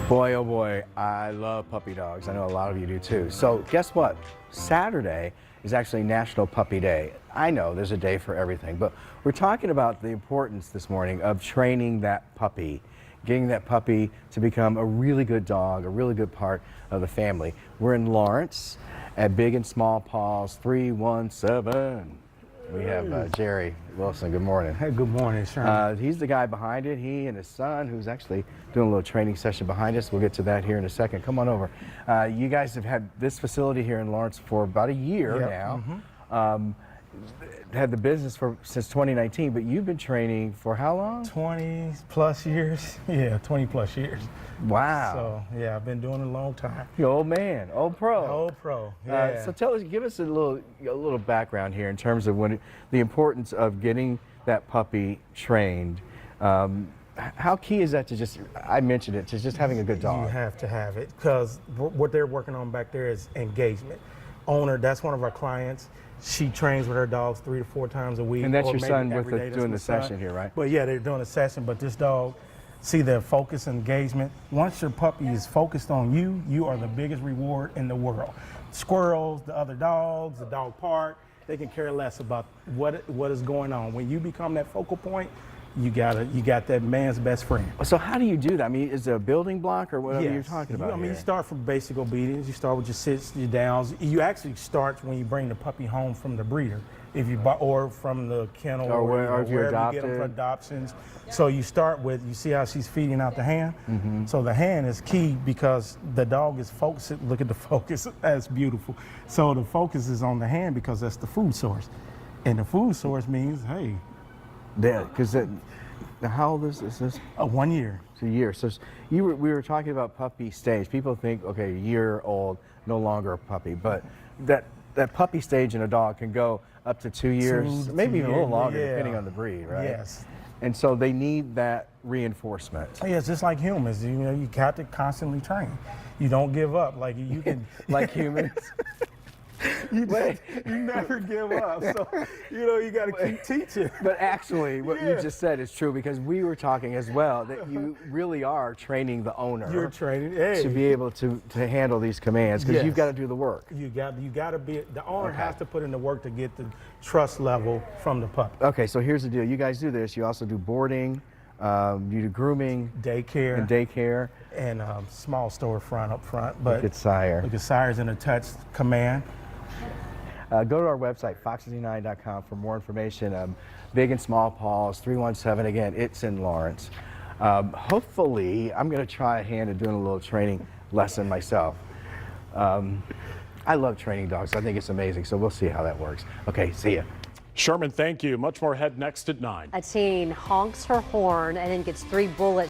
Boy, oh boy, I love puppy dogs. I know a lot of you do too. So guess what? Saturday is actually National Puppy Day. I know there's a day for everything, but we're talking about the importance this morning of training that puppy, getting that puppy to become a really good dog, a really good part of the family. We're in Lawrence at Big and Small Paws 317. We have Jerry Wilson. Good morning. Hey, good morning, Sean. He's the guy behind it. He and his son, who's actually doing a little training session behind us. We'll get to that here in a second. Come on over. You guys have had this facility here in Lawrence for about a year now. Mm-hmm. Had the business since 2019, but you've been training for how long? 20 plus years. Yeah, 20 plus years. Wow. So, yeah, I've been doing it a long time. You old man, old pro. Old pro, yeah. So give us a little background here in terms of the importance of getting that puppy trained. How key is that to just, I mentioned it, to just having a good dog? You have to have it, because what they're working on back there is engagement. Owner, that's one of our clients. She trains with her dogs 3 to 4 times a week. And that's your son doing the session here, right? But yeah, they're doing a session, but this dog, see their focus and engagement. Once your puppy is focused on you, you are the biggest reward in the world. Squirrels, the other dogs, the dog park, they can care less about what is going on. When you become that focal point, you got that man's best friend. So how do you do that? I mean, is it a building block or whatever you're talking about? I mean, you start from basic obedience. You start with your sits, your downs. You actually start when you bring the puppy home from the breeder, or from the kennel, or if you're adopted. You get them for adoptions. So you start with, you see how she's feeding out the hand? Mm-hmm. So the hand is key because the dog is focused. Look at the focus, that's beautiful. So the focus is on the hand because that's the food source. And the food source means, hey. Yeah, because how old is this? 1 year. It's a year. So we were talking about puppy stage. People think, okay, a year old, no longer a puppy, but that puppy stage in a dog can go up to 2 years, maybe even a little longer, depending on the breed, right? Yes. And so they need that reinforcement. Yeah, it's just like humans. You know, you got to constantly train. You don't give up. Like you can, like humans. You never give up. So, you got to keep teaching. But actually, what you just said is true, because we were talking as well that you really are training the owner. You're training to be able to handle these commands, because you've got to do the work. You got to be, the owner has to put in the work to get the trust level from the puppy. Okay, so here's the deal. You guys do this. You also do boarding, you do grooming, daycare, and small storefront up front. But look at Sire. Look at Sire's in a touch command. Go to our website, fox69.com, for more information. Big and Small Paws 317. Again, it's in Lawrence. Hopefully, I'm going to try a hand at doing a little training lesson myself. I love training dogs. I think it's amazing. So we'll see how that works. Okay, see ya. Sherman, thank you. Much more ahead next at 9. A teen honks her horn and then gets 3 bullets